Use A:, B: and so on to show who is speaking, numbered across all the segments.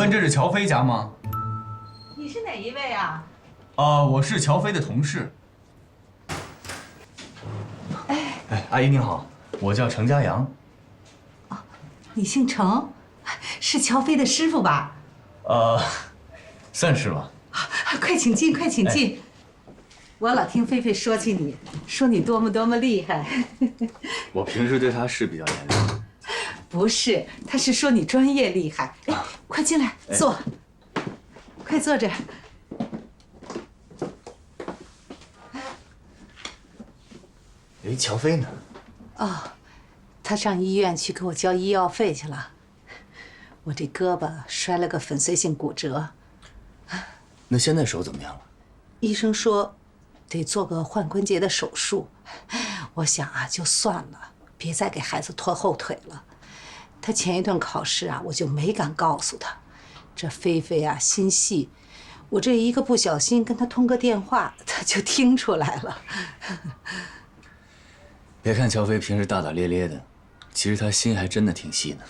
A: 问这是乔飞家吗？
B: 你是哪一位啊？
A: 我是乔飞的同事。哎，阿姨您好，我叫程家阳。
B: 哦，你姓程，是乔飞的师傅吧？
A: 算是吧。
B: 快请进，快请进。我老听菲菲说起你，说你多么厉害。
A: 我平时对她是比较严厉。
B: 不是，他是说你专业厉害。哎，快进来坐，快坐这儿。
A: 哎，乔飞呢？
B: 哦，他上医院去给我交医药费去了。我这胳膊摔了个粉碎性骨折。
A: 那现在手怎么样了？
B: 医生说，得做个换关节的手术。我想啊，就算了，别再给孩子拖后腿了。他前一段考试啊，我就没敢告诉他。这菲菲啊，心细，我这一个不小心跟他通个电话，他就听出来了。
A: 别看乔飞平时大大咧咧的，其实他心还真的挺细的。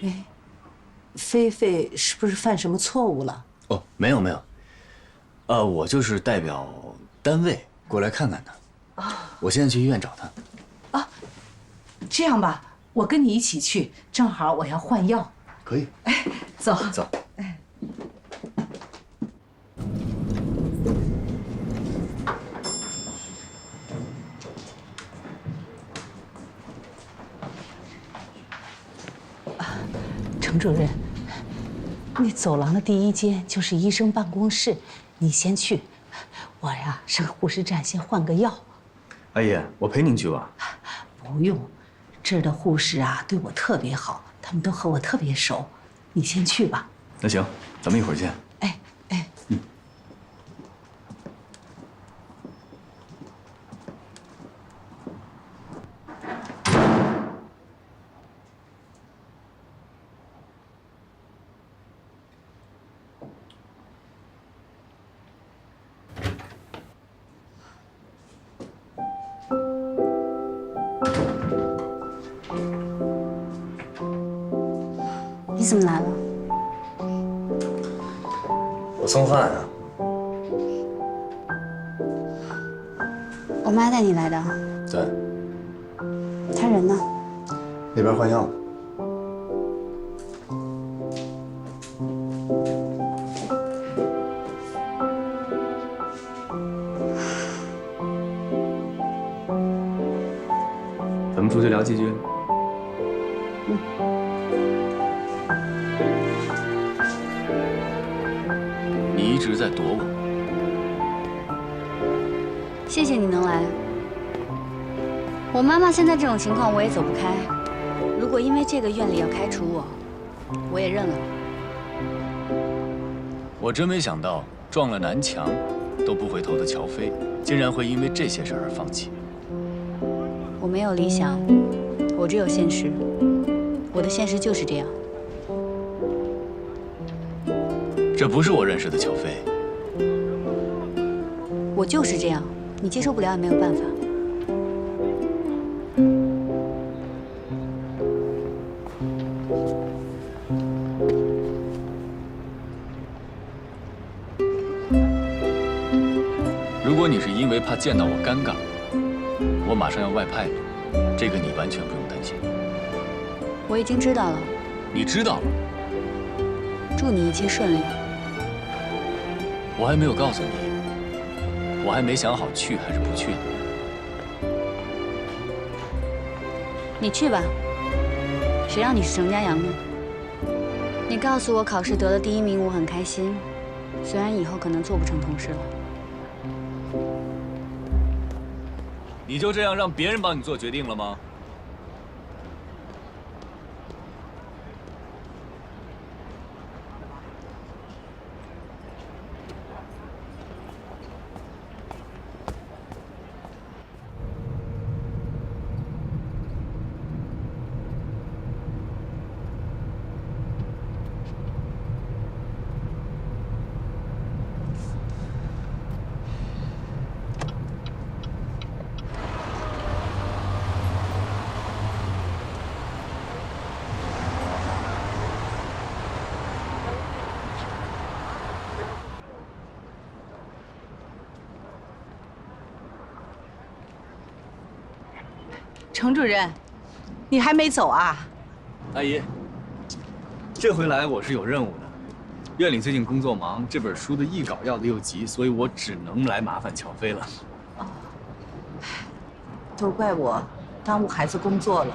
B: 哎，菲菲是不是犯什么错误了？
A: 哦，没有。我就是代表单位过来看看他。我现在去医院找他。
B: 这样吧，我跟你一起去，正好我要换药。
A: 可以。
B: 哎，走。
A: 走。
B: 程主任，那走廊的第一间就是医生办公室，你先去。我呀，上护士站先换个药。
A: 阿姨，我陪您去吧。
B: 不用，这儿的护士啊对我特别好，他们都和我特别熟。你先去吧。
A: 那行，咱们一会儿见。
B: 哎。
C: 你怎么来了？
A: 我送饭啊。
C: 我妈带你来的。
A: 在
C: 她人呢？
A: 那边换药呢。咱们出去聊几句。你一直在躲我。
C: 谢谢你能来。我妈妈现在这种情况我也走不开。如果因为这个院里要开除我，我也认了。
A: 我真没想到，撞了南墙都不回头的乔飞，竟然会因为这些事儿而放弃。
C: 我没有理想，我只有现实。我的现实就是这样。
A: 这不是我认识的乔飞。
C: 我就是这样，你接受不了也没有办法。
A: 如果你是因为怕见到我尴尬，我马上要外派你，这个你完全不用担心。
C: 我已经知道了。
A: 你知道了？
C: 祝你一切顺利。
A: 我还没有告诉你，我还没想好去还是不去呢。
C: 你去吧，谁让你是程家阳呢？你告诉我考试得了第1名，我很开心，虽然以后可能做不成同事了。
A: 你就这样让别人帮你做决定了吗？
B: 程主任，你还没走啊？
A: 阿姨，这回来我是有任务的。院里最近工作忙，这本书的译稿要的又急，所以我只能来麻烦乔飞了。
B: 哦，都怪我耽误孩子工作了。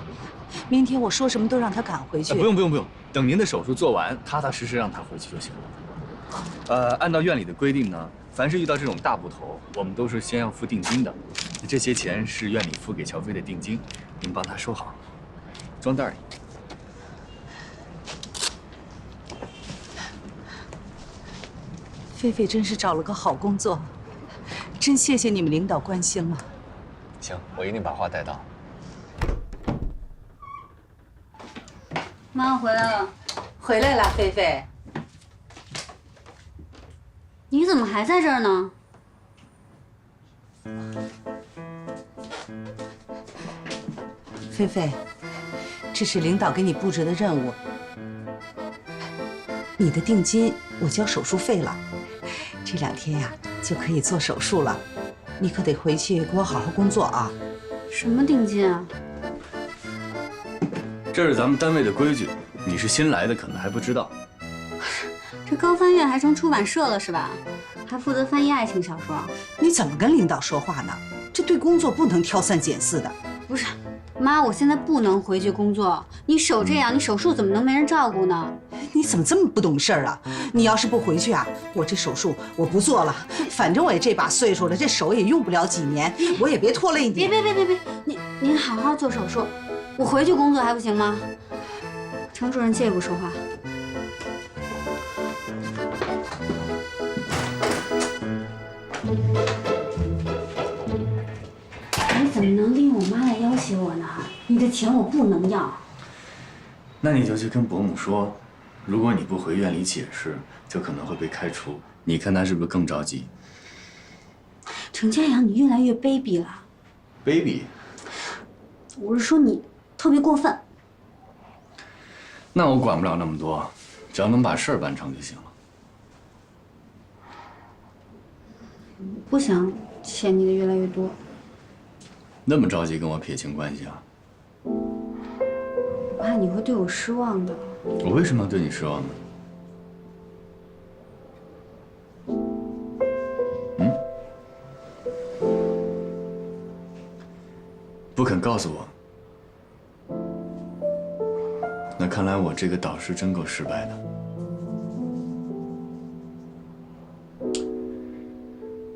B: 明天我说什么都让他赶回去。
A: 不用，等您的手术做完，踏踏实实让他回去就行了。按照院里的规定呢，凡是遇到这种大部头，我们都是先要付定金的。这些钱是院里付给乔飞的定金，您帮他收好，装袋里。
B: 菲菲真是找了个好工作，真谢谢你们领导关心了。
A: 行，我一定把话带到。
C: 妈，我回来了。
B: 回来了，菲菲。
C: 你怎么还在这儿呢？
B: 菲菲，这是领导给你布置的任务。你的定金我交手术费了，这2天呀就可以做手术了。你可得回去给我好好工作啊。
C: 什么定金啊？
A: 这是咱们单位的规矩，你是新来的，可能还不知道。
C: 这高翻院还成出版社了是吧？还负责翻译爱情小说。
B: 你怎么跟领导说话呢？这对工作不能挑三拣四的。
C: 不是，妈，我现在不能回去工作。你手这样，你手术怎么能没人照顾呢？
B: 你怎么这么不懂事儿啊？你要是不回去啊，我这手术我不做了。反正我也这把岁数了，这手也用不了几年，我也别拖累你。
C: 别，您好好做手术，我回去工作还不行吗？程主任借我说话。你怎么能利用我妈来要挟我呢？你的钱我不能要。
A: 那你就去跟伯母说，如果你不回院里解释，就可能会被开除。你看他是不是更着急？
C: 程家阳，你越来越卑鄙了。
A: 卑鄙？
C: 我是说你特别过分。
A: 那我管不了那么多，只要能把事儿办成就行了。
C: 不想欠你的越来越多。
A: 那么着急跟我撇清关系啊？
C: 我怕你会对我失望的。
A: 我为什么要对你失望呢？不肯告诉我，那看来我这个导师真够失败的。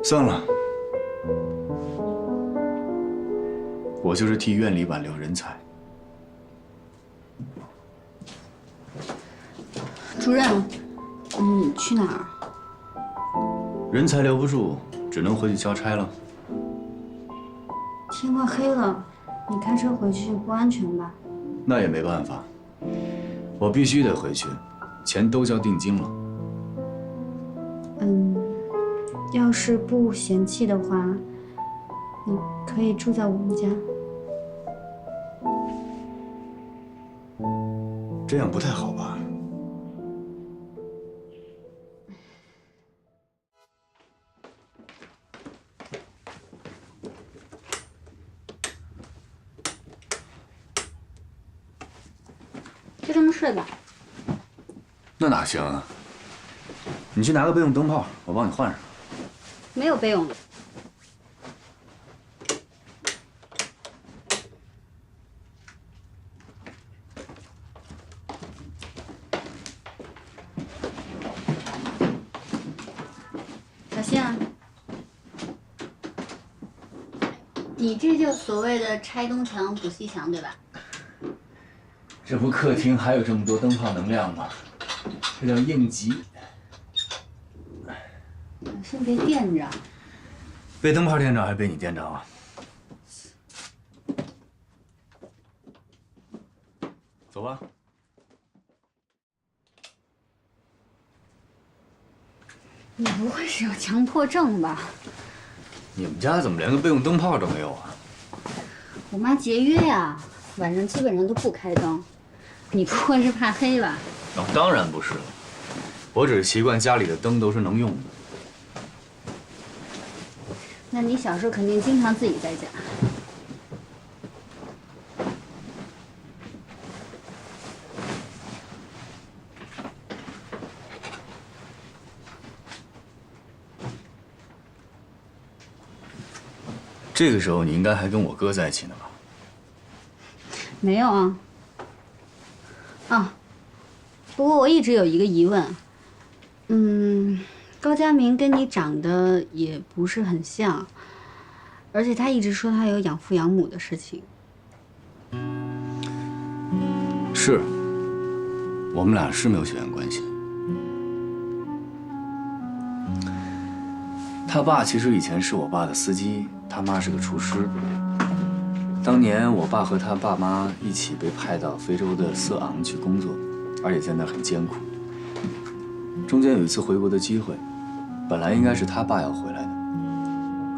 A: 算了，我就是替院里挽留人才。
C: 主任，你去哪儿？
A: 人才留不住，只能回去交差了。
C: 天快黑了，你开车回去不安全吧？
A: 那也没办法，我必须得回去，钱都交定金了。
C: 要是不嫌弃的话，你可以住在我们家。
A: 这样不太好吧？
C: 就这么睡吧。
A: 那哪行啊？你去拿个备用灯泡，我帮你换上。
C: 没有备用的。小新啊，你这就所谓的拆东墙补西墙，对吧？
A: 这不客厅还有这么多灯泡能亮吗？这叫应急。
C: 先别垫着。
A: 被灯泡电着还是被你电着啊？走吧。
C: 你不会是有强迫症吧？
A: 你们家怎么连个备用灯泡都没有啊？
C: 我妈节约呀，晚上基本上都不开灯。你不会是怕黑吧？
A: 哦，当然不是了，我只是习惯家里的灯都是能用的。
C: 那你小时候肯定经常自己在家。
A: 这个时候你应该还跟我哥在一起呢吧？
C: 没有啊。啊，不过我一直有一个疑问，高佳明跟你长得也不是很像，而且他一直说他有养父养母的事情。
A: 是，我们俩是没有血缘关系。他爸其实以前是我爸的司机，他妈是个厨师。当年我爸和他爸妈一起被派到非洲的色昂去工作，而且在那很艰苦。中间有一次回国的机会，本来应该是他爸要回来的，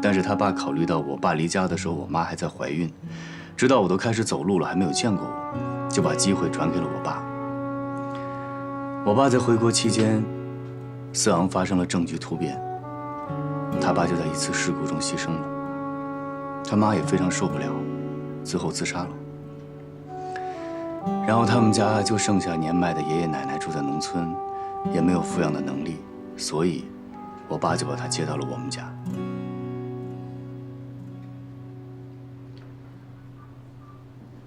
A: 但是他爸考虑到我爸离家的时候我妈还在怀孕，直到我都开始走路了还没有见过我，就把机会转给了我爸。我爸在回国期间，色昂发生了政局突变，他爸就在一次事故中牺牲了，他妈也非常受不了，最后自杀了。然后他们家就剩下年迈的爷爷奶奶住在农村，也没有抚养的能力，所以我爸就把他接到了我们家。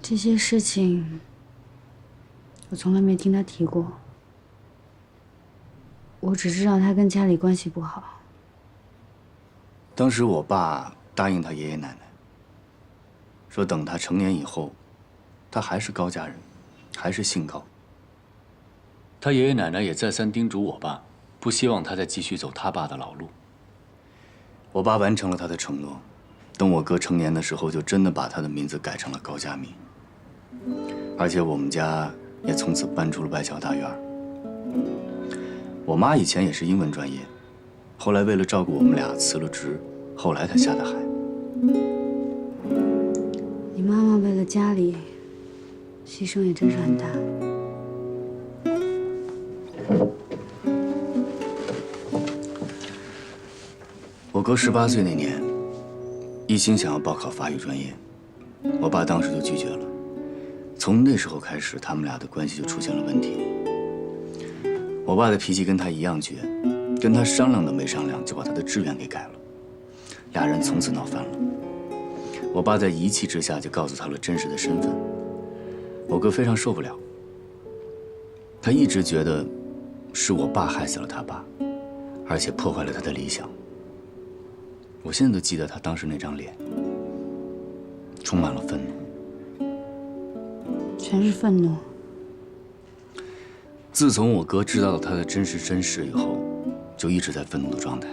C: 这些事情，我从来没听他提过。我只知道他跟家里关系不好。
A: 当时我爸答应他爷爷奶奶，说等他成年以后，他还是高家人，还是姓高。他爷爷奶奶也再三叮嘱我爸，不希望他再继续走他爸的老路。我爸完成了他的承诺，等我哥成年的时候，就真的把他的名字改成了高佳明。而且我们家也从此搬出了外侨大院。我妈以前也是英文专业，后来为了照顾我们俩辞了职，后来才下的海。
C: 你妈妈为了家里，牺牲也真是很大。
A: 我哥18岁那年，一心想要报考法语专业，我爸当时就拒绝了。从那时候开始，他们俩的关系就出现了问题。我爸的脾气跟他一样倔，跟他商量都没商量就把他的志愿给改了，俩人从此闹翻了。我爸在一气之下就告诉他了真实的身份，我哥非常受不了，他一直觉得是我爸害死了他爸，而且破坏了他的理想。我现在都记得他当时那张脸，充满了愤怒，
C: 全是愤怒。
A: 自从我哥知道了他的真实身世以后，就一直在愤怒的状态。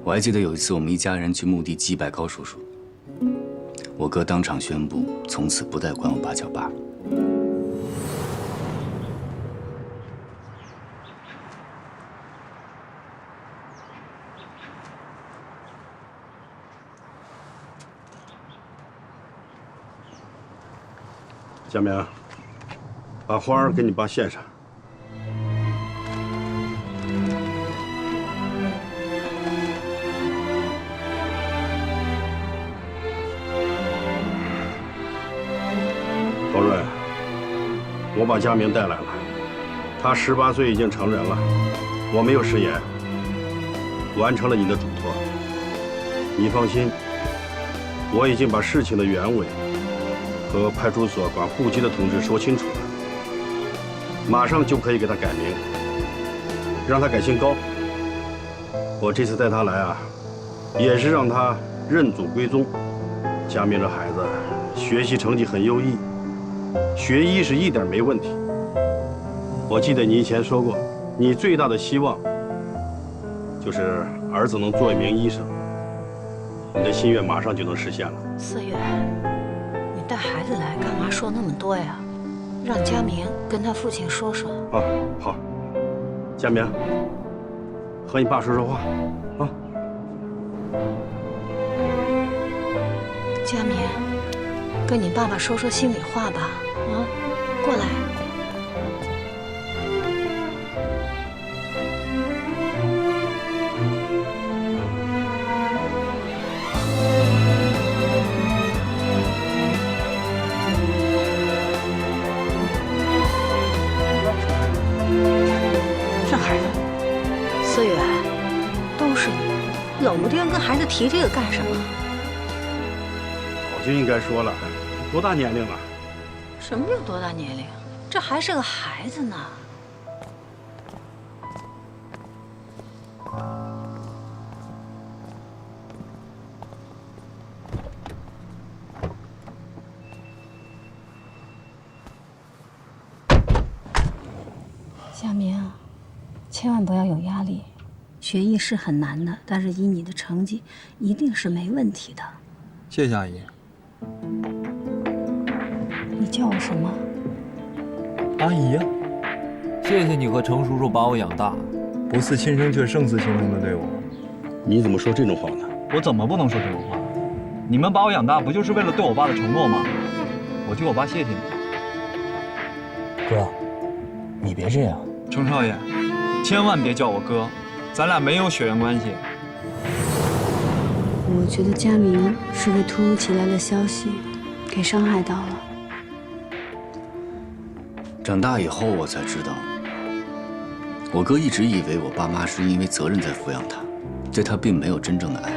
A: 我还记得有一次我们一家人去墓地祭拜高叔叔，我哥当场宣布从此不再管我爸叫爸。
D: 佳明，把花儿给你爸献上。高润，我把佳明带来了，他18岁已经成人了，我没有食言，完成了你的嘱托。你放心，我已经把事情的原委和派出所管户籍的同志说清楚了，马上就可以给他改名，让他改姓高。我这次带他来啊，也是让他认祖归宗。佳明这孩子学习成绩很优异，学医是一点没问题。我记得你以前说过，你最大的希望就是儿子能做一名医生。你的心愿马上就能实现了。
E: 思远，你带孩子来干嘛说那么多呀？让佳明跟他父亲说说。
D: 啊，好。佳明，和你爸说说话，啊。
E: 佳明，跟你爸爸说说心里话吧。啊，过来。思远，都是你，冷不丁跟孩子提这个干什么？
D: 就应该说了，多大年龄了？
E: 什么叫多大年龄？这还是个孩子呢。
C: 夏明，千万不要有压力。学艺是很难的，但是以你的成绩，一定是没问题的。
F: 谢谢阿姨。
C: 你叫我什么？
F: 阿姨呀，
G: 谢谢你和程叔叔把我养大，
F: 不似亲生却胜似亲生的对我，
D: 你怎么说这种话呢？
F: 我怎么不能说这种话？你们把我养大，不就是为了对我爸的承诺吗？我替我爸谢谢你。
G: 哥，你别这样。
F: 程少爷，千万别叫我哥，咱俩没有血缘关系。
C: 我觉得佳明是被突如其来的消息给伤害到了。
A: 长大以后我才知道，我哥一直以为我爸妈是因为责任在抚养他，对他并没有真正的爱。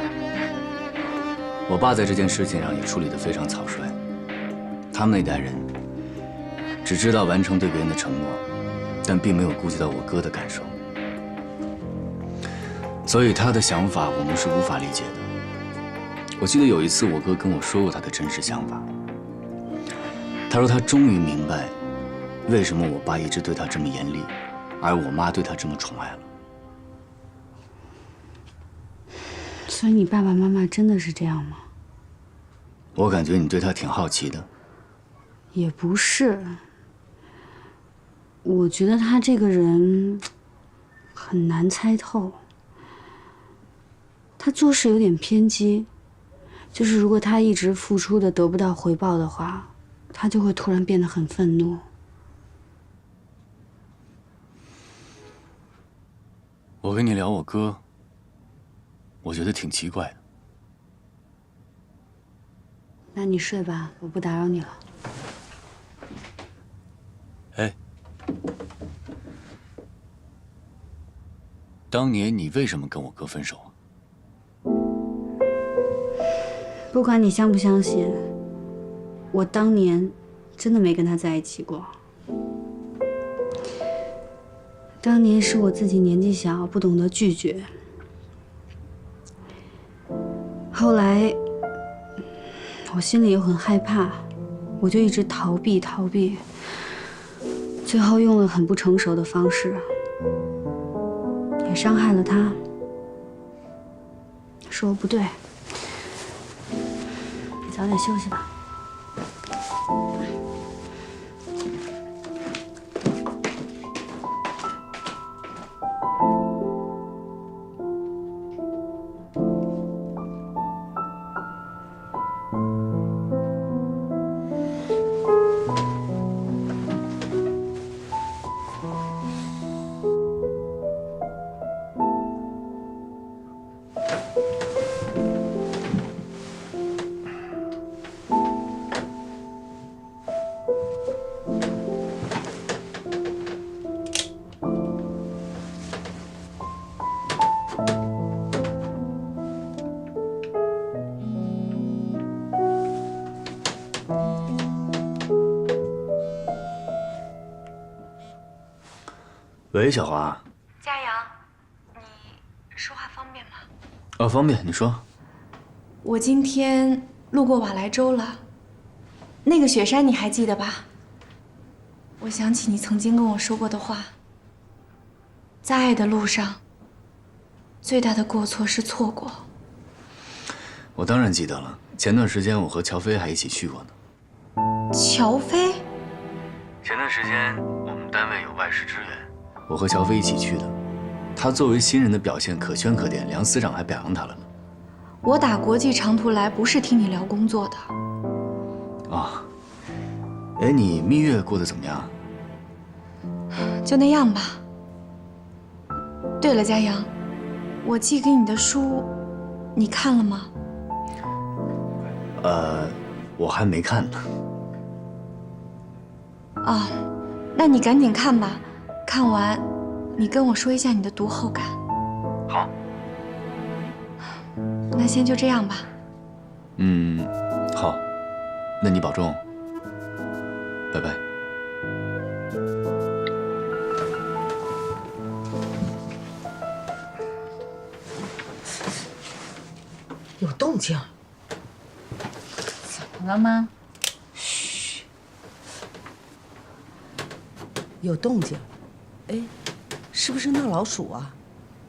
A: 我爸在这件事情上也处理得非常草率，他们那代人只知道完成对别人的承诺，但并没有顾及到我哥的感受，所以他的想法我们是无法理解的。我记得有一次我哥跟我说过他的真实想法，他说他终于明白为什么我爸一直对他这么严厉，而我妈对他这么宠爱了。
C: 所以你爸爸妈妈真的是这样吗？
A: 我感觉你对他挺好奇的。
C: 也不是，我觉得他这个人很难猜透。他做事有点偏激，就是如果他一直付出的得不到回报的话，他就会突然变得很愤怒。
A: 我跟你聊我哥，我觉得挺奇怪的。
C: 那你睡吧，我不打扰你了。
A: 哎，当年你为什么跟我哥分手啊？
C: 不管你相不相信，我当年真的没跟他在一起过。当年是我自己年纪小，不懂得拒绝。后来，我心里又很害怕，我就一直逃避，最后用了很不成熟的方式，也伤害了他。是我不对，你早点休息吧。
A: 喂，小华。
H: 佳阳，你说话方便吗？
A: 方便，你说。
H: 我今天路过瓦莱州了，那个雪山你还记得吧？我想起你曾经跟我说过的话，在爱的路上，最大的过错是错过。
A: 我当然记得了，前段时间我和乔飞还一起去过呢。
H: 乔飞？
A: 前段时间我们单位有外事支援，我和乔飞一起去的。他作为新人的表现可圈可点，梁司长还表扬他了呢。
H: 我打国际长途来不是听你聊工作的。
A: 啊，哎，你蜜月过得怎么样？
H: 就那样吧。对了，佳阳，我寄给你的书，你看了吗？
A: 我还没看呢。
H: 哦，那你赶紧看吧，看完你跟我说一下你的读后感。
A: 好。
H: 那先就这样吧。
A: 好。那你保重，拜拜。
B: 有动静。
C: 怎么了吗？
B: 嘘，有动静。哎，是不是闹老鼠啊？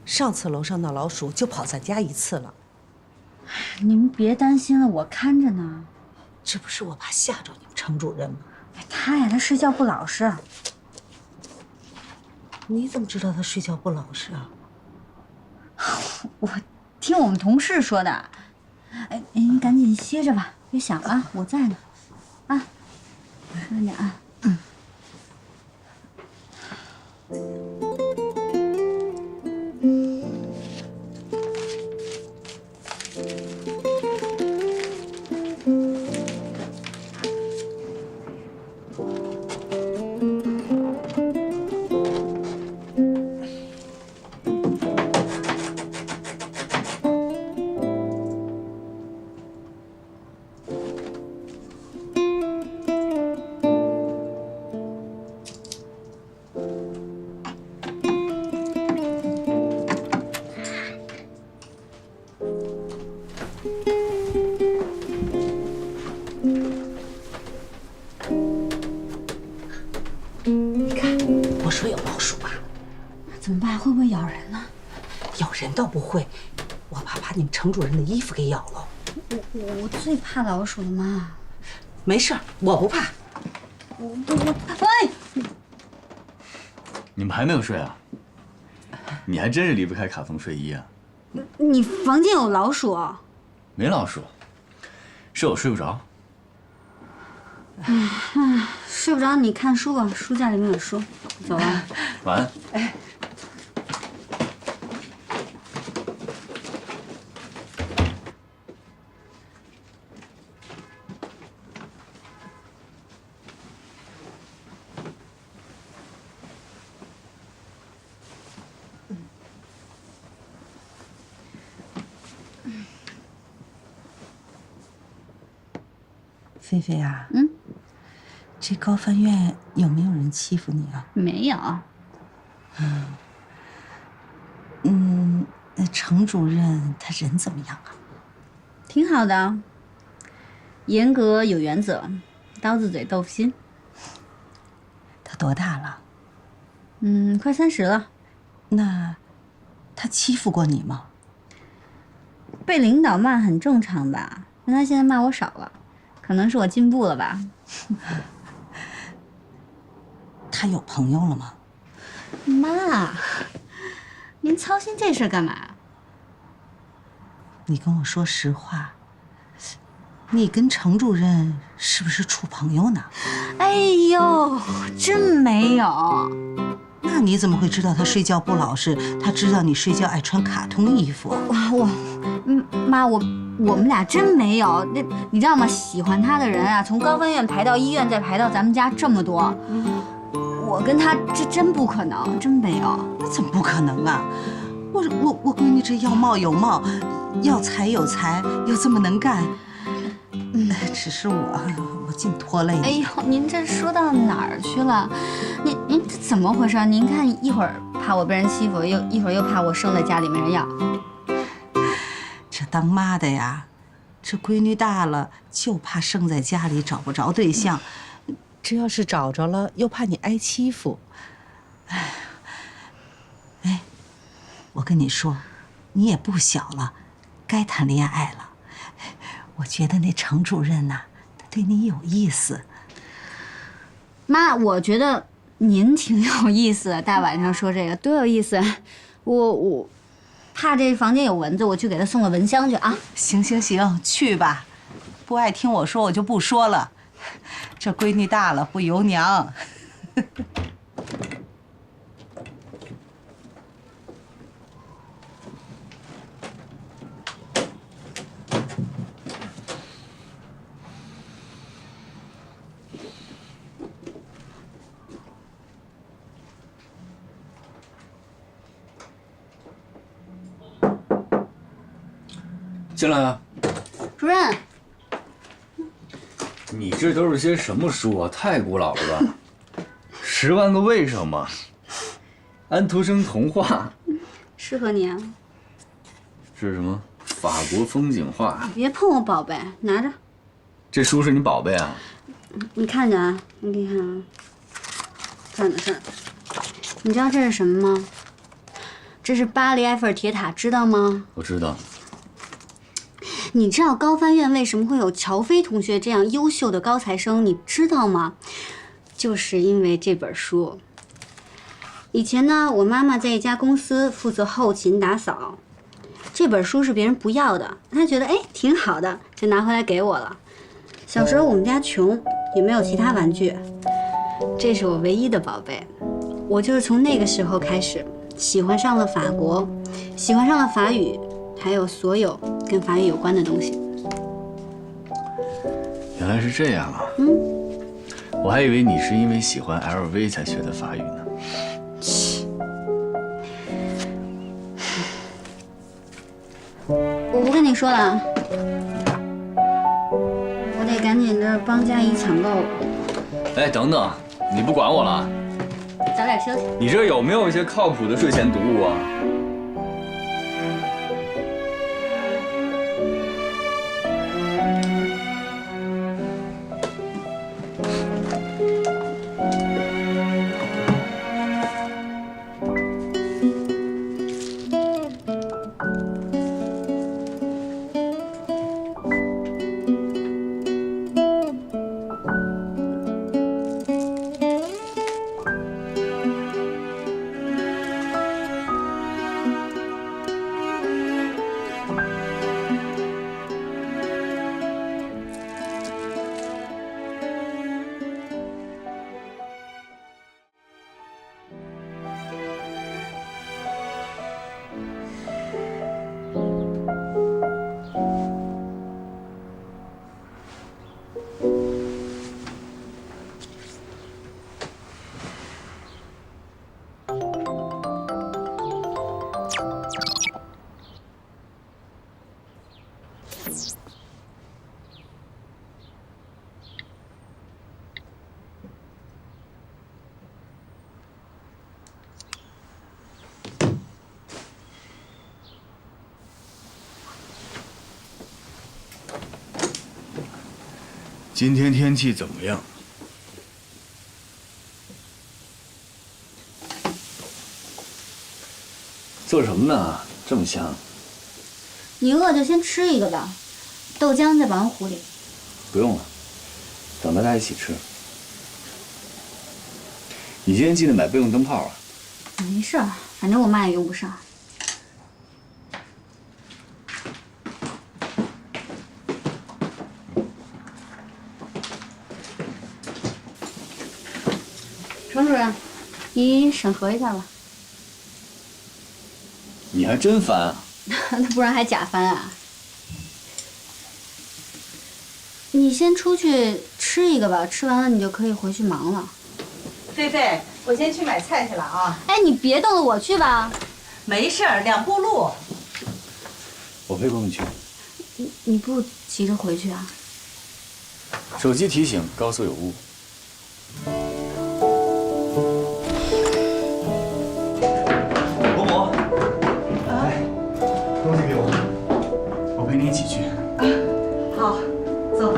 B: 上次楼上闹老鼠就跑咱家一次了。
C: 你们别担心了，我看着呢。
B: 这不是我怕吓着你们程主任吗？
C: 他呀，他睡觉不老实。
B: 你怎么知道他睡觉不老实啊？
C: 我听我们同事说的。哎，你赶紧歇着吧，别想了，我在呢。啊，慢点啊。
B: 我说有老鼠吧？
C: 怎么办？会不会咬人呢？
B: 咬人倒不会，我怕把你们程主任的衣服给咬了。
C: 我最怕老鼠了妈。
B: 没事，我不怕。
C: 哎，
A: 你们还没有睡啊？你还真是离不开卡通睡衣啊！
C: 你房间有老鼠？
A: 没老鼠，是我睡不着。
C: 睡不着你看书吧，书架里面有书。走了。
A: 晚安。
B: 哎，菲菲啊，这高帆院有没有人欺负你啊？
C: 没有。
B: 那程主任他人怎么样啊？
C: 挺好的，严格有原则，刀子嘴豆腐心。
B: 他多大了？
C: 快30了。
B: 那他欺负过你吗？
C: 被领导骂很正常吧？但他现在骂我少了，可能是我进步了吧。
B: 他有朋友了吗？
C: 妈，您操心这事干嘛？
B: 你跟我说实话，你跟程主任是不是处朋友呢？
C: 哎呦，真没有。
B: 那你怎么会知道他睡觉不老实？他知道你睡觉爱穿卡通衣服。
C: 妈，我们俩真没有。那你知道吗？喜欢他的人啊，从高帆院排到医院，再排到咱们家这么多。我跟他这真不可能，真没有。
B: 那怎么不可能啊？我闺女这要貌有貌，要才有才，又这么能干。只是我净拖累你。
C: 哎呦，您这说到哪儿去了？您这怎么回事？您看一会儿怕我被人欺负，一会儿又怕我生在家里没人要。
B: 这当妈的呀，这闺女大了就怕生在家里找不着对象，这要是找着了，又怕你挨欺负。哎，我跟你说，你也不小了，该谈恋爱了。我觉得那程主任呐，他对你有意思。
C: 妈，我觉得您挺有意思的，大晚上说这个多有意思。我怕这房间有蚊子，我去给他送个蚊香去啊。
B: 行，去吧。不爱听我说，我就不说了。这闺女大了不由娘。
A: 进来啊。
C: 主任，
A: 你这都是些什么书啊？太古老了吧！10万个为什么，安徒生童话，
C: 适合你啊。
A: 这是什么？法国风景画。
C: 你别碰我宝贝，拿着。
A: 这书是你宝贝啊？
C: 你看着啊，你看啊，这儿呢这儿。你知道这是什么吗？这是巴黎埃菲尔铁塔，知道吗？
A: 我知道。
C: 你知道高帆院为什么会有乔飞同学这样优秀的高材生？你知道吗？就是因为这本书。以前呢，我妈妈在一家公司负责后勤打扫，这本书是别人不要的，她觉得挺好的，就拿回来给我了。小时候我们家穷，也没有其他玩具，这是我唯一的宝贝。我就是从那个时候开始喜欢上了法国，喜欢上了法语，还有所有跟法语有关的东西。
A: 原来是这样啊！我还以为你是因为喜欢 LV 才学的法语呢。
C: 我不跟你说了，我得赶紧的帮佳怡抢购。
A: 哎，等等，你不管我了？
C: 早点休息。
A: 你这有没有一些靠谱的睡前读物啊？今天天气怎么样？做什么呢？这么香。
C: 你饿就先吃一个吧，豆浆在保温壶里。
A: 不用了，等大家一起吃。你今天记得买备用灯泡啊。
C: 没事儿，反正我妈也用不上。程主任，你审核一下吧。
A: 你还真烦啊！
C: 那不然还假翻啊？你先出去吃一个吧，吃完了你就可以回去忙了。
B: 菲菲，我先去买菜去了啊。
C: 哎，你别动了，我去吧。
B: 没事儿，2步路。
A: 我陪公公去。
C: 你不急着回去啊？
A: 手机提醒高速有误。伯母，来，东西给我，我陪你一起去。
B: 好，走。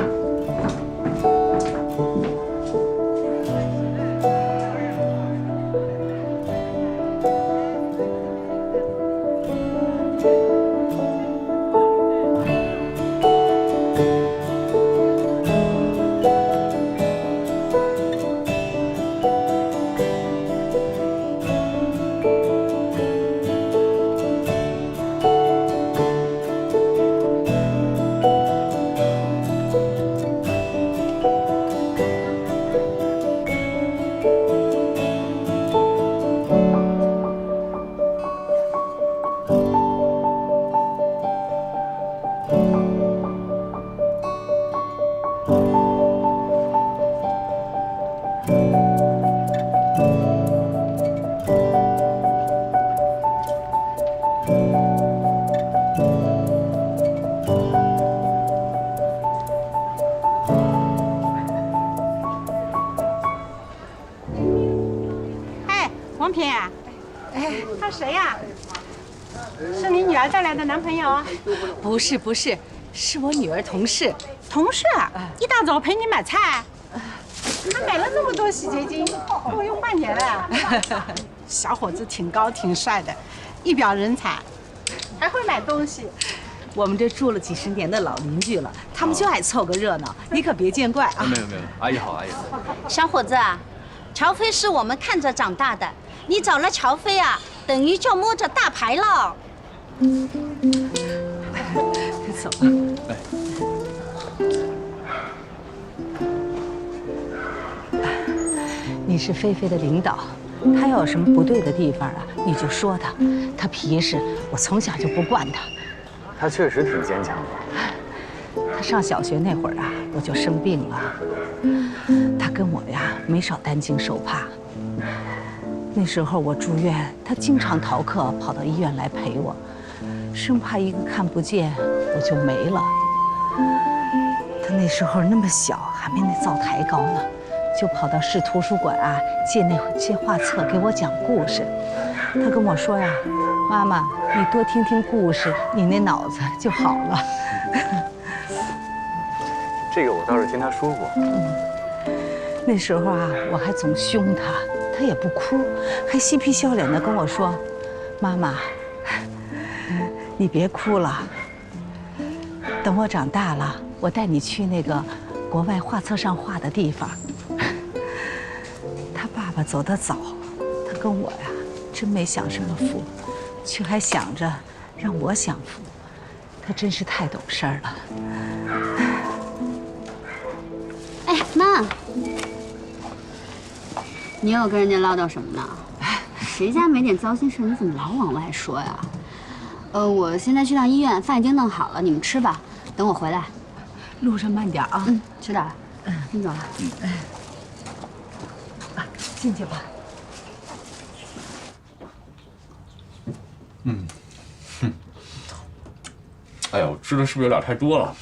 I: 他谁呀？是你女儿带来的男朋友？
B: 不是不是，是我女儿同事。
I: 同事啊？一大早陪你买菜？他买了那么多洗洁精，够用半年了。小伙子挺高挺帅的，一表人才，还会买东西。
B: 我们这住了几十年的老邻居了，他们就爱凑个热闹，你可别见怪啊。
A: 没有没有，阿姨好，阿姨好。
J: 小伙子啊，乔飞是我们看着长大的，你找了乔飞啊，等于就摸着大牌了。
B: 走吧。
A: 哎。
B: 你是菲菲的领导，他要有什么不对的地方啊，你就说他。他皮实，我从小就不惯他。
A: 他确实挺坚强的。
B: 他上小学那会儿啊，我就生病了。他跟我呀没少担惊受怕。那时候我住院，他经常逃课跑到医院来陪我，生怕一个看不见我就没了。他那时候那么小，还没那灶台高呢，就跑到市图书馆啊借画册给我讲故事。他跟我说呀，妈妈，你多听听故事，你那脑子就好了。
A: 这个我倒是听他说过。
B: 那时候啊，我还总凶他，他也不哭，还嬉皮笑脸的跟我说：“妈妈，你别哭了，等我长大了，我带你去那个国外画册上画的地方。”他爸爸走得早，他跟我呀真没享什么福，却还想着让我享福，他真是太懂事儿了。
C: 哎，妈，你又跟人家唠叨什么呢？谁家没点糟心事？你怎么老往外说呀？我现在去趟医院，饭已经弄好了，你们吃吧，等我回来。
B: 路上慢点啊。
C: 嗯，知道了。先走了。
B: 进去吧。
A: 哎呦，吃的是不是有点太多了？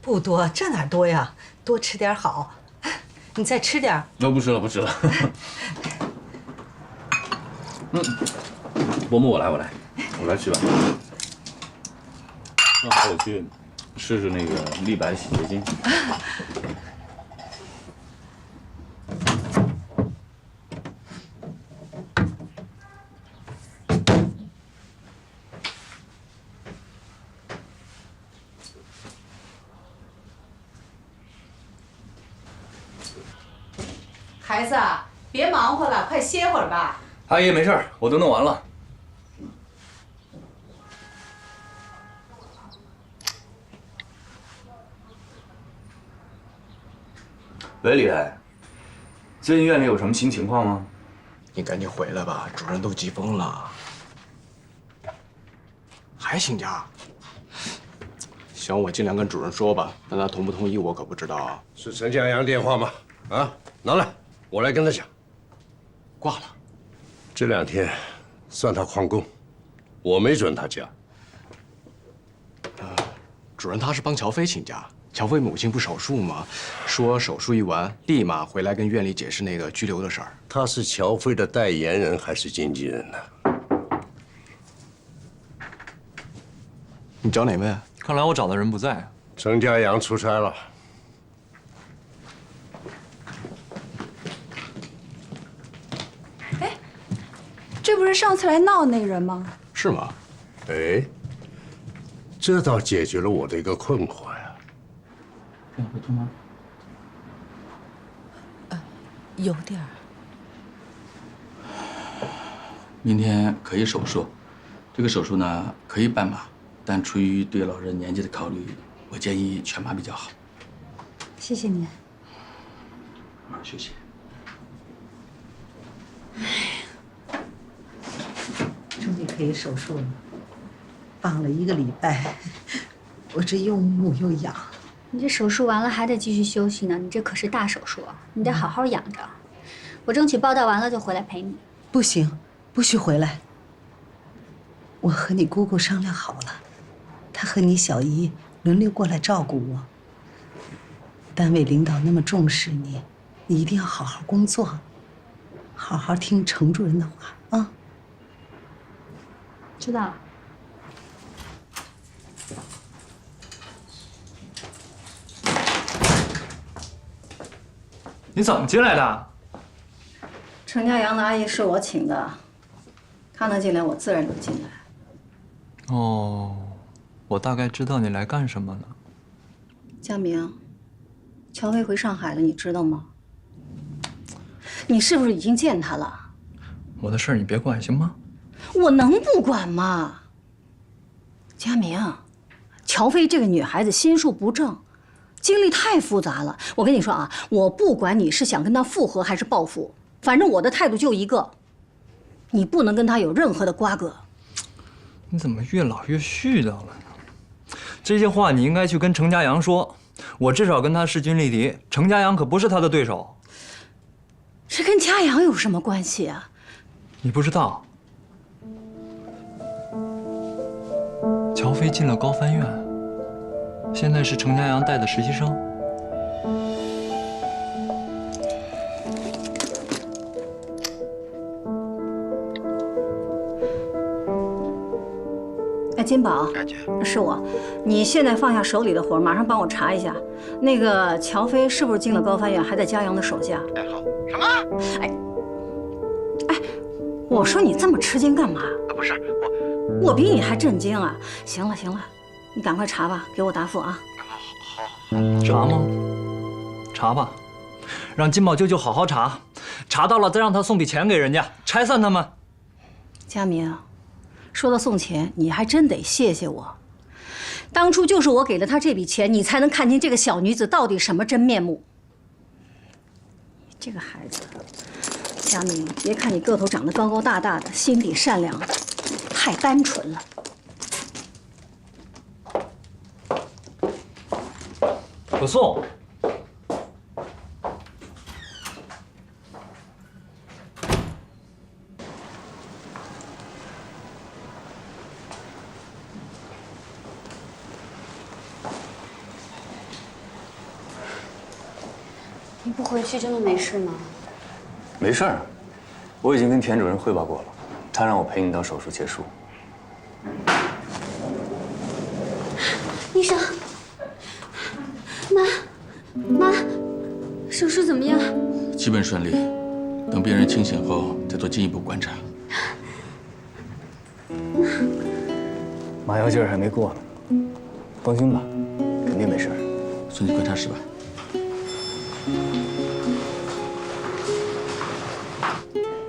B: 不多，这哪多呀？多吃点好。你再吃点。
A: 不吃了，不吃了。伯母，我来去吧。正好我去试试那个立白洗洁精。
B: 孩子，别忙活了，快歇会儿吧。
A: 阿姨，没事儿，我都弄完了。喂，李来，最近院里有什么新情况吗？
K: 你赶紧回来吧，主任都急疯了。还请假？行，我尽量跟主任说吧，但他同不同意我可不知道啊。
D: 是陈家阳电话吗？啊，拿来，我来跟他讲。
K: 挂了。
D: 这2天算他旷工，我没准他假。
K: 主任他是帮乔飞请假，乔飞母亲不手术吗？说手术一完立马回来跟院里解释那个拘留的事儿。
D: 他是乔飞的代言人还是经纪人呢？
K: 你找哪位？
F: 看来我找的人不在。
D: 陈家阳出差了。
H: 这不是上次来闹那人吗？
K: 是吗？
D: 哎，这倒解决了我的一个困惑呀。
A: 要回头吗？
B: 有点儿。
L: 明天可以手术，这个手术呢可以半麻，但出于对老人年纪的考虑，我建议全麻比较好。
C: 谢谢您。
L: 好好休息。
B: 终于可以手术了，绑了1个礼拜，我这又木又痒。
C: 你这手术完了还得继续休息呢，你这可是大手术，你得好好养着。我争取报道完了就回来陪你。
B: 不行，不许回来。我和你姑姑商量好了，她和你小姨轮流过来照顾我。单位领导那么重视你，你一定要好好工作，好好听程主任的话啊。
C: 知道了。
F: 你怎么进来的？
J: 程家阳的阿姨是我请的，她能进来，我自然能进来。
F: 哦，我大概知道你来干什么了。
J: 佳明，乔飞回上海了，你知道吗？你是不是已经见他了？
F: 我的事儿你别管行吗？
J: 我能不管吗？佳明，乔飞这个女孩子心术不正，经历太复杂了。我跟你说啊，我不管你是想跟她复合还是报复，反正我的态度就一个，你不能跟她有任何的瓜葛。
F: 你怎么越老越絮叨了呢？这些话你应该去跟程家阳说，我至少跟他势均力敌，程家阳可不是他的对手。
J: 这跟家阳有什么关系啊？
F: 你不知道，乔飞进了高帆院，现在是程家阳带的实习生。
J: 哎，金宝，姐，是我。你现在放下手里的活，马上帮我查一下，那个乔飞是不是进了高帆院，还在家阳的手下？哎，好。什么？哎，我说你这么吃惊干嘛？不是我比你还震惊啊！行了行了，你赶快查吧，给我答复啊。
F: 好。查吗？查吧，让金宝舅舅好好查，查到了再让他送笔钱给人家，拆散他们。
J: 佳明。说到送钱，你还真得谢谢我。当初就是我给了他这笔钱，你才能看清这个小女子到底什么真面目。这个孩子，佳明，别看你个头长得高高大大的，心底善良，太单纯了。
F: 可颂。
C: 你不回去真的没事吗？
A: 没事儿，我已经跟田主任汇报过了，他让我陪你到手术结束。
C: 医生，妈，手术怎么样？
L: 基本顺利，等病人清醒后再做进一步观察。
A: 麻药劲儿还没过呢，放心吧，肯定没事。
L: 送去观察室吧。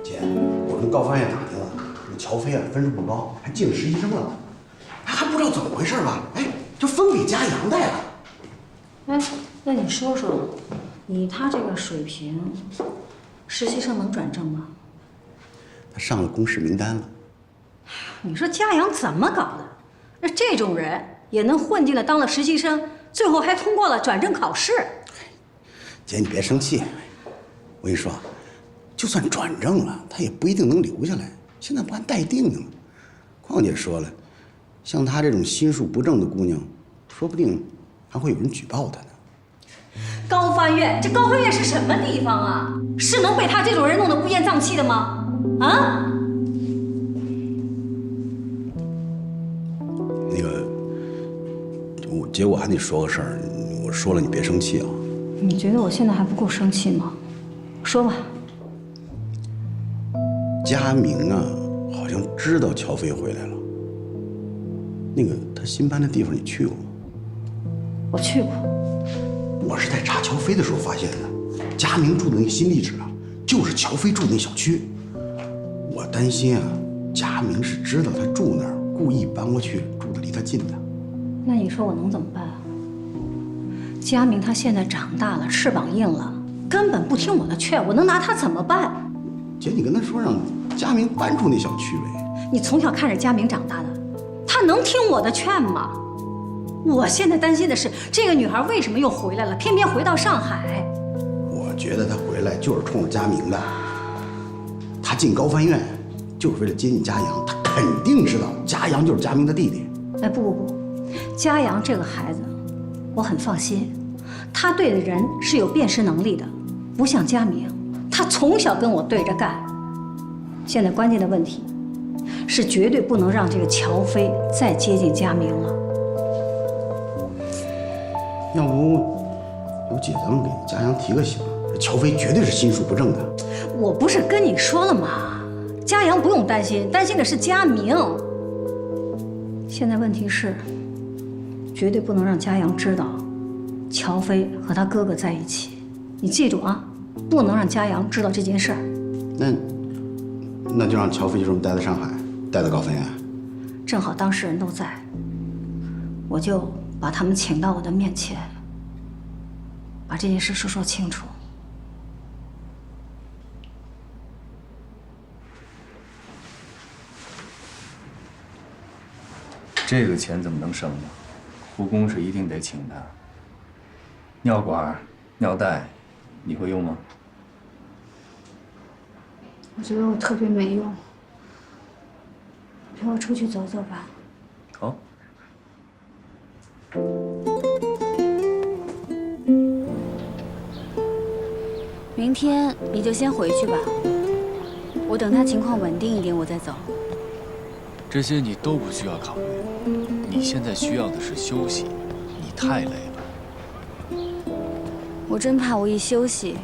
D: 姐，我跟高帆院打听了，这乔飞啊分数不高，还进了实习生了，还不知道怎么回事吧？哎，就分给家阳带了。
J: 哎，那你说说，以他这个水平，实习生能转正吗？
D: 他上了公示名单了。
J: 你说家阳怎么搞的？那这种人也能混进来当了实习生，最后还通过了转正考试。
D: 姐，你别生气，我跟你说，就算转正了，他也不一定能留下来，现在不还待定呢吗？况且说了，像她这种心术不正的姑娘，说不定还会有人举报她呢。
J: 高帆院，这高帆院是什么地方啊？是能被他这种人弄得乌烟瘴气的吗？啊？
D: 那个，姐，我还得说个事儿，我说了你别生气啊。
J: 你觉得我现在还不够生气吗？说吧。
D: 佳明啊，好像知道乔飞回来了。那个他新搬的地方你去过吗？
J: 我去过。
D: 我是在查乔飞的时候发现的，佳明住的那个新地址啊，就是乔飞住的那小区。我担心啊，佳明是知道他住那儿，故意搬过去住的离他近的。
J: 那你说我能怎么办啊？佳明他现在长大了，翅膀硬了，根本不听我的劝，我能拿他怎么办？
D: 姐，你跟他说让佳明搬出那小区呗。
J: 你从小看着佳明长大的，他能听我的劝吗？我现在担心的是，这个女孩为什么又回来了，偏偏回到上海？
D: 我觉得她回来就是冲着佳明的。她进高帆院就是为了接近佳阳，她肯定知道佳阳就是佳明的弟弟。
J: 哎，不，佳阳这个孩子，我很放心，他对的人是有辨识能力的，不像佳明，他从小跟我对着干。现在关键的问题是绝对不能让这个乔飞再接近佳明了。
M: 要不，姐咱们给佳阳提个醒，这乔飞绝对是心术不正的。
J: 我不是跟你说了吗？佳阳不用担心，担心的是佳明。现在问题是，绝对不能让佳阳知道乔飞和他哥哥在一起。你记住啊，不能让佳阳知道这件事儿。
M: 那就让乔飞就这么待在上海，待到高分院。
J: 正好当事人都在，我就把他们请到我的面前，把这件事说清楚。
A: 这个钱怎么能省呢？护工是一定得请的。尿管、尿袋，你会用吗？
C: 我觉得我特别没用，陪我出去走走吧。
A: 好。
C: 明天你就先回去吧，我等他情况稳定一点，我再走。
L: 这些你都不需要考虑，你现在需要的是休息，你太累了。
C: 我真怕我一休息，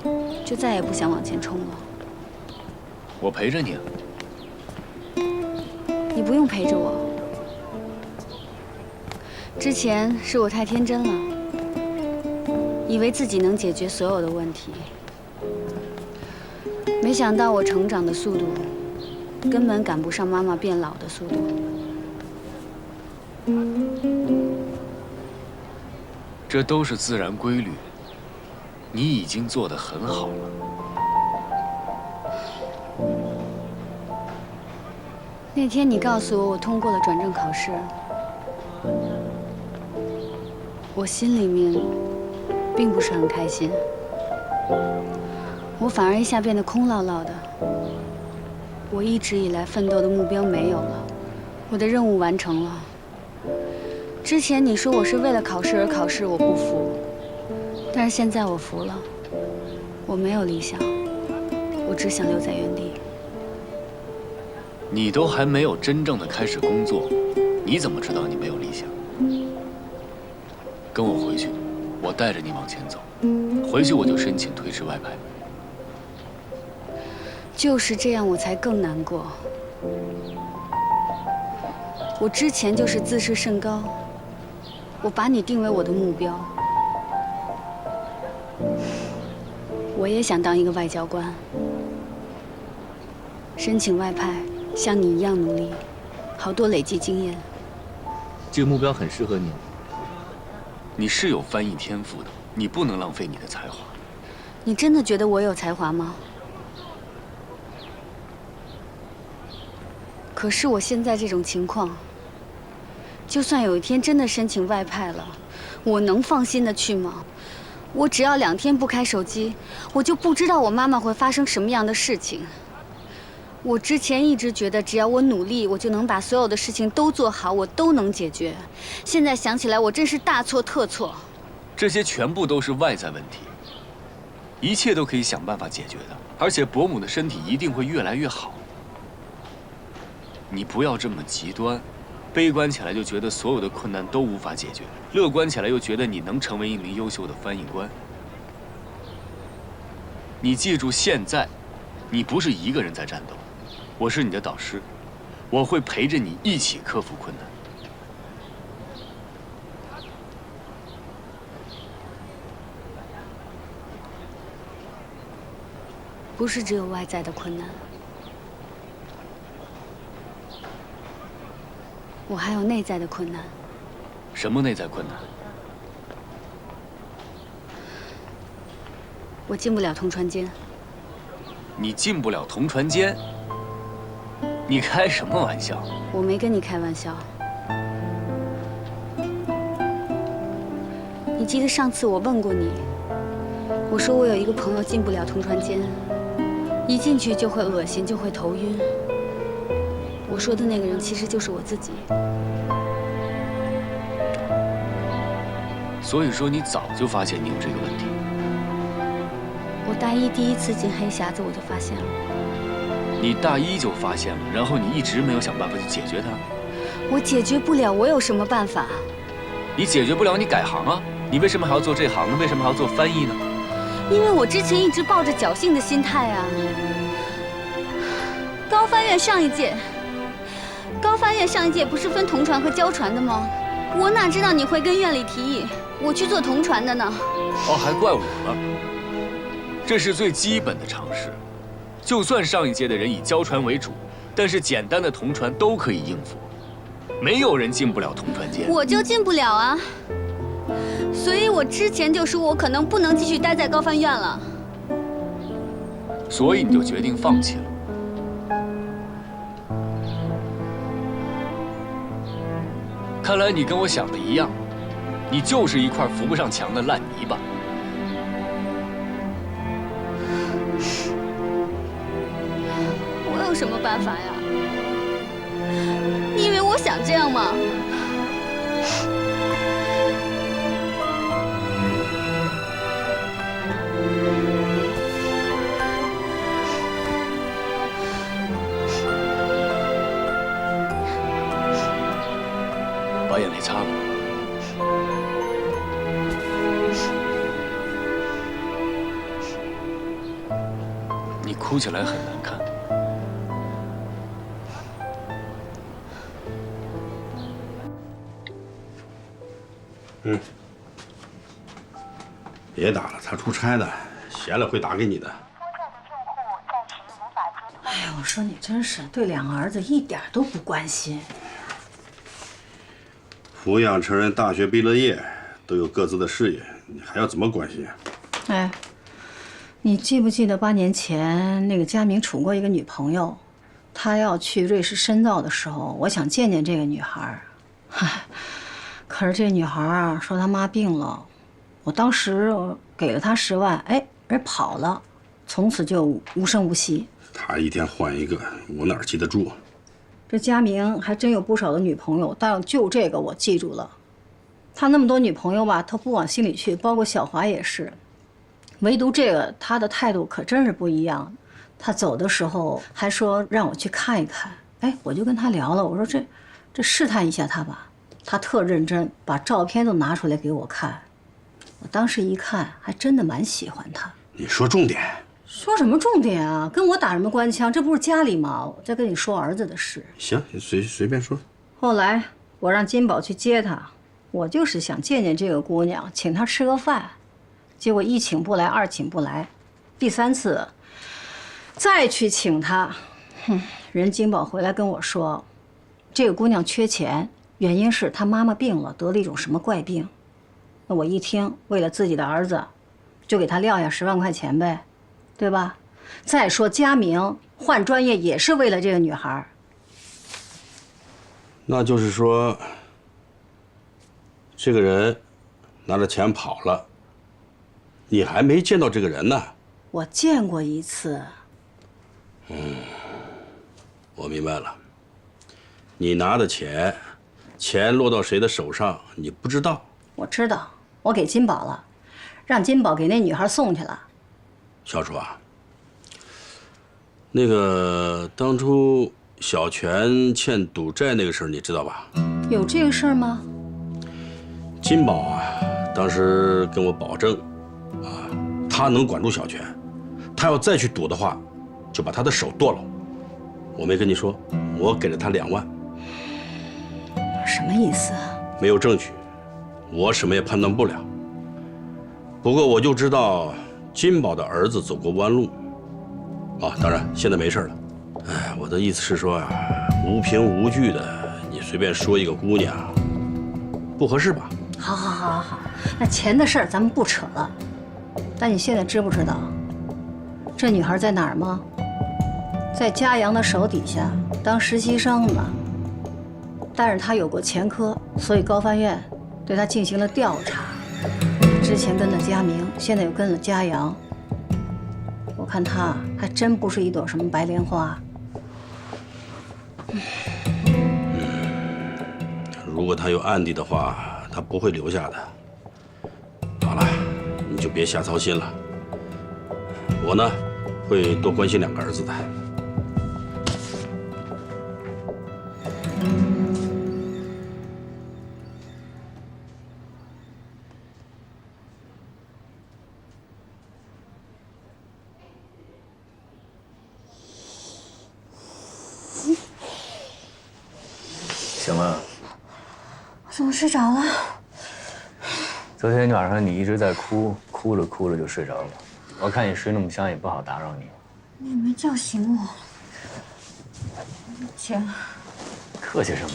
C: 就再也不想往前冲了。
L: 我陪着你啊。
C: 你不用陪着我。之前是我太天真了，以为自己能解决所有的问题，没想到我成长的速度根本赶不上妈妈变老的速度。
L: 这都是自然规律，你已经做得很好了。
C: 那天你告诉我通过了转正考试，我心里面并不是很开心，我反而一下变得空落落的。我一直以来奋斗的目标没有了，我的任务完成了。之前你说我是为了考试而考试，我不服，但是现在我服了。我没有理想，我只想留在原地。
L: 你都还没有真正的开始工作，你怎么知道你没有理想？跟我回去，我带着你往前走。回去我就申请推迟外派。
C: 就是这样，我才更难过。我之前就是自视甚高，我把你定为我的目标。我也想当一个外交官，申请外派，像你一样努力，好多累积经验。
L: 这个目标很适合你。你是有翻译天赋的，你不能浪费你的才华。
C: 你真的觉得我有才华吗？可是我现在这种情况，就算有一天真的申请外派了，我能放心的去吗？我只要2天不开手机，我就不知道我妈妈会发生什么样的事情。我之前一直觉得，只要我努力，我就能把所有的事情都做好，我都能解决。现在想起来，我真是大错特错。
L: 这些全部都是外在问题，一切都可以想办法解决的，而且伯母的身体一定会越来越好。你不要这么极端，悲观起来就觉得所有的困难都无法解决，乐观起来又觉得你能成为一名优秀的翻译官。你记住，现在你不是一个人在战斗，我是你的导师，我会陪着你一起克服困难。
C: 不是只有外在的困难，我还有内在的困难。
L: 什么内在困难？
C: 我进不了同船间。
L: 你进不了同船间？你开什么玩笑？
C: 我没跟你开玩笑。你记得上次我问过你，我说我有一个朋友进不了同船间，一进去就会恶心，就会头晕。我说的那个人其实就是我自己。
L: 所以说你早就发现你有这个问题。
C: 我大一第一次进黑匣子我就发现了。
A: 你大一就发现了，然后你一直没有想办法去解决它。
C: 我解决不了，我有什么办法？
A: 你解决不了，你改行啊！你为什么还要做这行呢？为什么还要做翻译呢？
C: 因为我之前一直抱着侥幸的心态啊。高翻院上一届不是分同传和交传的吗？我哪知道你会跟院里提议我去做同传的呢？
A: 哦，还怪我了。这是最基本的常识。就算上一届的人以交传为主，但是简单的同传都可以应付，没有人进不了同传间。
C: 我就进不了啊。所以我之前就说我可能不能继续待在高翻院了。
A: 所以你就决定放弃了。看来你跟我想的一样，你就是一块扶不上墙的烂泥巴。
C: 我有什么办法呀？你以为我想这样吗？
A: 把眼泪擦了。你哭起来很难看。
D: 别打了，他出差的，闲了会打给你的。
J: 哎呀，我说你真是对两个儿子一点都不关心。
D: 抚养成人，大学毕了业，都有各自的事业，你还要怎么关心啊？
J: 哎，你记不记得8年前那个佳明处过一个女朋友？他要去瑞士深造的时候，我想见见这个女孩，可是这女孩啊说她妈病了，我当时给了她10万，哎，人跑了，从此就无声无息。
D: 他一天换一个，我哪记得住？
J: 这佳明还真有不少的女朋友，但就这个我记住了。他那么多女朋友吧，他不往心里去，包括小华也是。唯独这个，他的态度可真是不一样。他走的时候还说让我去看一看，哎，我就跟他聊了，我说这试探一下他吧。他特认真，把照片都拿出来给我看。我当时一看，还真的蛮喜欢他。
D: 你说重点。
J: 说什么重点啊？跟我打什么官腔？这不是家里吗？我在跟你说儿子的事。
D: 行，随便说。
J: 后来我让金宝去接他，我就是想见见这个姑娘，请她吃个饭。结果1请不来，2请不来，第3次再去请她，人金宝回来跟我说，这个姑娘缺钱，原因是她妈妈病了，得了一种什么怪病。那我一听，为了自己的儿子，就给她撂下10万块钱呗。对吧？再说佳明换专业也是为了这个女孩。
D: 那就是说，这个人拿着钱跑了，你还没见到这个人呢？
J: 我见过1次。
D: 我明白了。你拿的钱落到谁的手上，你不知道？
J: 我知道，我给金宝了，让金宝给那女孩送去了。
D: 小楚啊，那个当初小泉欠赌债那个事儿，你知道吧？
J: 有这个事儿吗？
D: 金宝啊，当时跟我保证，他能管住小泉，他要再去赌的话，就把他的手剁了。我没跟你说，我给了他2万。
J: 什么意思啊？
D: 没有证据，我什么也判断不了。不过我就知道。金宝的儿子走过弯路，当然现在没事了。哎，我的意思是说啊，无凭无据的，你随便说一个姑娘，不合适吧？
J: 好，那钱的事儿咱们不扯了。但你现在知不知道，这女孩在哪儿吗？在嘉阳的手底下当实习生呢。但是她有过前科，所以高翻院对她进行了调查。之前跟了佳明，现在又跟了嘉阳。我看他还真不是一朵什么白莲花。
D: 如果他有案底的话，他不会留下的。好了，你就别瞎操心了。我呢，会多关心2个儿子的。
A: 醒了？
C: 我怎么睡着了？
A: 昨天晚上你一直在哭，哭着哭着就睡着了。我看你睡那么香，也不好打扰你。
C: 你也没叫醒我。请。
A: 客气什么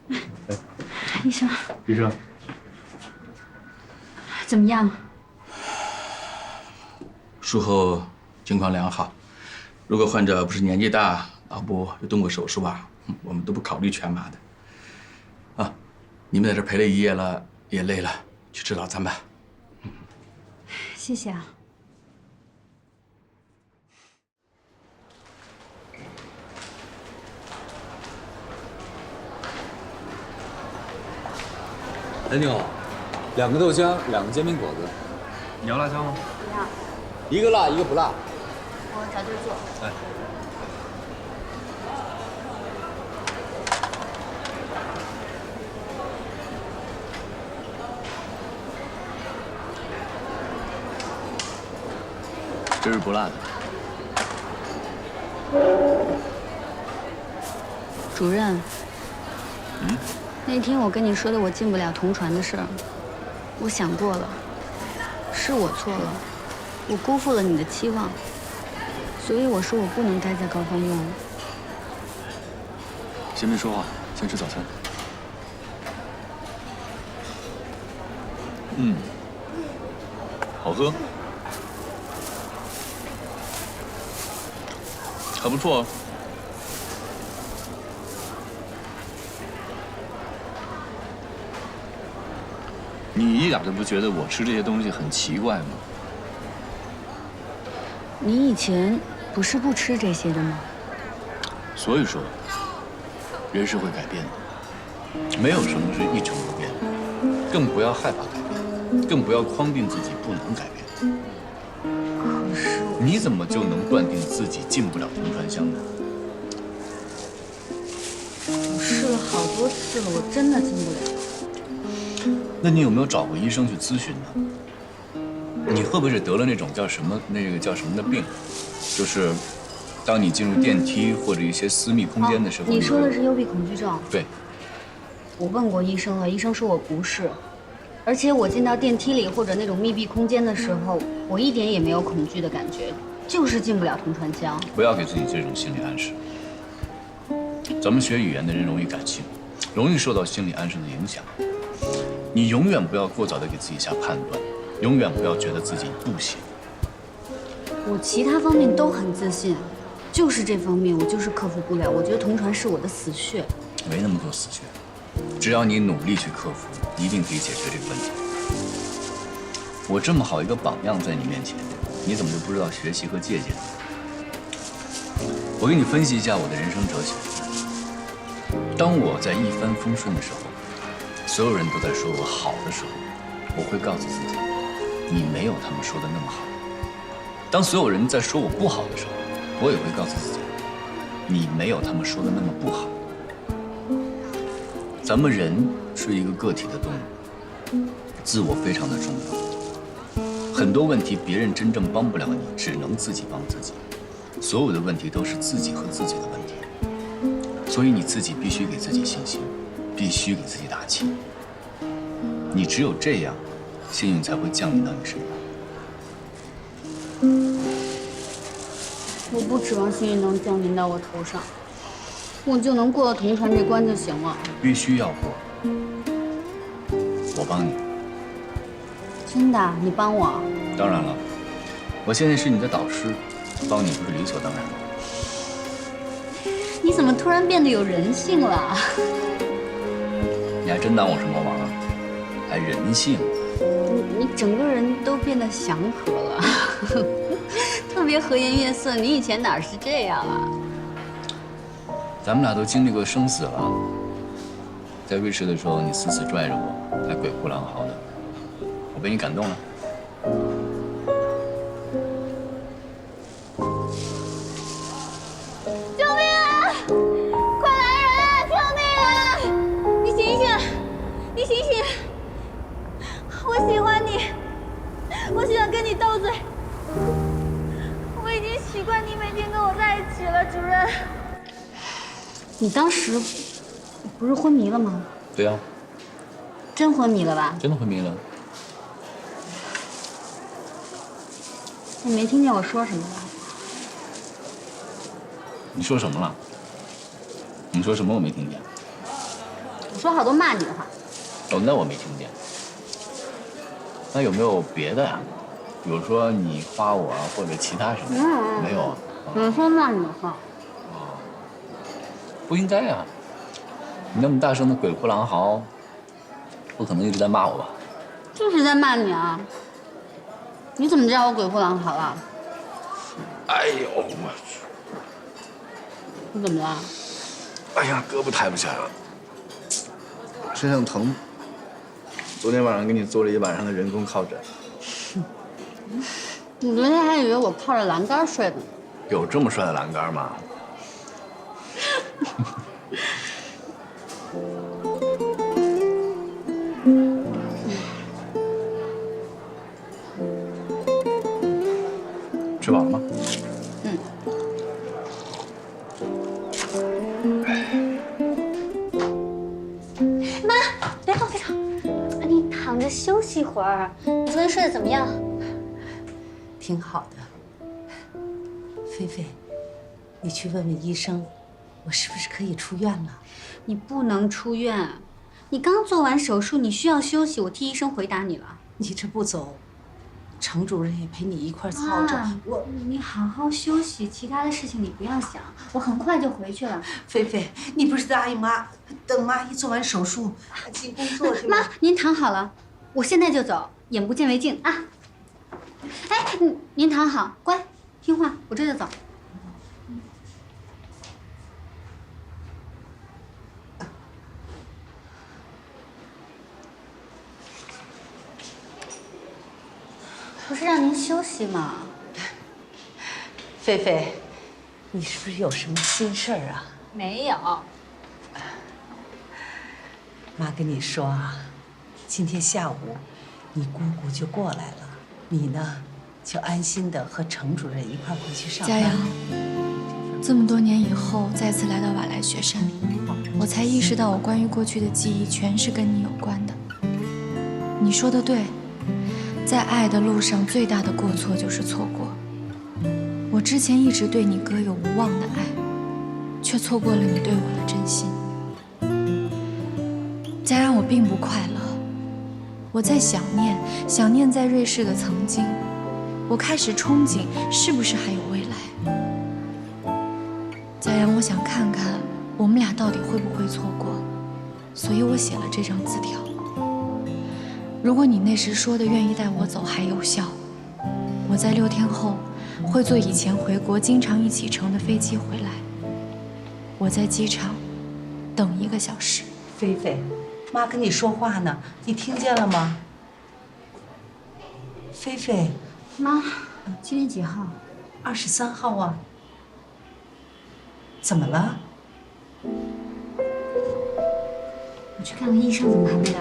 A: 呀？
C: 医生。
A: 医生。
C: 怎么样？
L: 术后情况良好。如果患者不是年纪大，脑部又动过手术啊，我们都不考虑全麻的。啊，你们在这陪了一夜了，也累了，去吃早餐吧。
C: 谢谢啊。
A: 哎，你好，2个豆浆，2个煎饼果子。你要辣椒吗？
C: 不要。
A: 一个辣，一个不辣。
C: 我找地儿坐。
A: 哎。这是不辣的。
C: 主任。那天我跟你说的我进不了同传的事儿，我想过了，是我错了，我辜负了你的期望，所以我说我不能待在高方院了。
A: 先别说话，先吃早餐。好喝，还不错。你一点都不觉得我吃这些东西很奇怪吗？
C: 你以前不是不吃这些的吗？
A: 所以说，人是会改变的，没有什么是一成不变的，更不要害怕改变，更不要框定自己不能改变。
C: 可是
A: 你怎么就能断定自己进不了同传香呢？
C: 我试了好多次了，我真的进不了。
A: 那你有没有找过医生去咨询呢？你会不会是得了那种叫什么的病？就是当你进入电梯或者一些私密空间的时候，
C: 你说的是幽闭恐惧症？
A: 对。
C: 我问过医生了，医生说我不是，而且我进到电梯里或者那种密闭空间的时候，我一点也没有恐惧的感觉，就是进不了同传香。
A: 不要给自己这种心理暗示。咱们学语言的人容易感性，容易受到心理暗示的影响。你永远不要过早的给自己下判断，永远不要觉得自己不行。
C: 我其他方面都很自信，就是这方面我就是克服不了。我觉得同传是我的死穴。
A: 没那么多死穴，只要你努力去克服，一定可以解决这个问题。我这么好一个榜样在你面前，你怎么就不知道学习和借鉴呢？我给你分析一下我的人生哲学。当我在一帆风顺的时候，所有人都在说我好的时候，我会告诉自己，你没有他们说的那么好。当所有人在说我不好的时候，我也会告诉自己，你没有他们说的那么不好。咱们人是一个个体的动物，自我非常的重要。很多问题别人真正帮不了你，只能自己帮自己。所有的问题都是自己和自己的问题，所以你自己必须给自己信心，必须给自己打气。你只有这样，幸运才会降临到你身上。
C: 我不指望幸运能降临到我头上，我就能过了同传这关就行了。
A: 必须要过，我帮你。
C: 真的？你帮我？
A: 当然了，我现在是你的导师，帮你不是理所当然的。
C: 你怎么突然变得有人性了？
A: 你还真当我什么王啊？还人性？
C: 你整个人都变得祥和了，特别和颜悦色。你以前哪是这样啊？
A: 咱们俩都经历过生死了，在瑞士的时候，你死死拽着我，还鬼哭狼嚎的，我被你感动了。
C: 救命啊！快来人啊！救命啊！你醒醒，你醒醒！我喜欢你，我想跟你斗嘴。我已经习惯你每天跟我在一起了，主任。你当时不是昏迷了吗？
A: 对呀，
C: 真昏迷了吧？
A: 真的昏迷了。
C: 你没听见我说什么吧？
A: 你说什么了？你说什么我没听见？
C: 我说好多骂你的话。
A: 哦，那我没听见。那有没有别的呀？比如说你夸我啊，或者其他什么？没有啊。
C: 我说骂你的话。
A: 不应该啊！你那么大声的鬼哭狼嚎，不可能一直在骂我吧？
C: 就是在骂你啊！你怎么知道我鬼哭狼嚎了？
A: 哎呦我去！
C: 你怎么了？
A: 哎呀，胳膊抬不起来了，身上疼。昨天晚上给你做了一晚上的人工靠枕。
C: 你昨天还以为我靠着栏杆睡的呢。
A: 有这么帅的栏杆吗？吃饱了吗？
C: 妈，别动，别动，你躺着休息一会儿。你昨天睡得怎么样？
B: 挺好的。菲菲，你去问问医生，我是不是可以出院了？
C: 你不能出院，你刚做完手术，你需要休息。我替医生回答你了。
B: 你这不走，程主任也陪你一块操着。
C: 你好好休息，其他的事情你不要想，我很快就回去了。
B: 菲菲，你不是答应妈，等妈一做完手术进工作去吗？
C: 妈，您躺好了，我现在就走，眼不见为净啊。哎，您躺好，乖，听话，我这就走。不是让您休息吗？
B: 菲菲，你是不是有什么心事儿啊？
C: 没有。
B: 妈跟你说啊，今天下午你姑姑就过来了，你呢就安心的和程主任一块回去上班。
H: 佳阳，这么多年以后再次来到瓦莱雪山，我才意识到我关于过去的记忆全是跟你有关的。你说的对。在爱的路上，最大的过错就是错过。我之前一直对你哥有无望的爱，却错过了你对我的真心。佳然，我并不快乐，我在想念在瑞士的曾经。我开始憧憬，是不是还有未来？佳然，我想看看我们俩到底会不会错过，所以我写了这张字条。如果你那时说的愿意带我走还有效，我在6天后会坐以前回国经常一起乘的飞机回来。我在机场等1个小时。
B: 菲菲，妈跟你说话呢，你听见了吗？菲菲，
C: 妈，今天几号
B: ？23号啊。怎么了？
C: 我去看看医生，怎么还没来？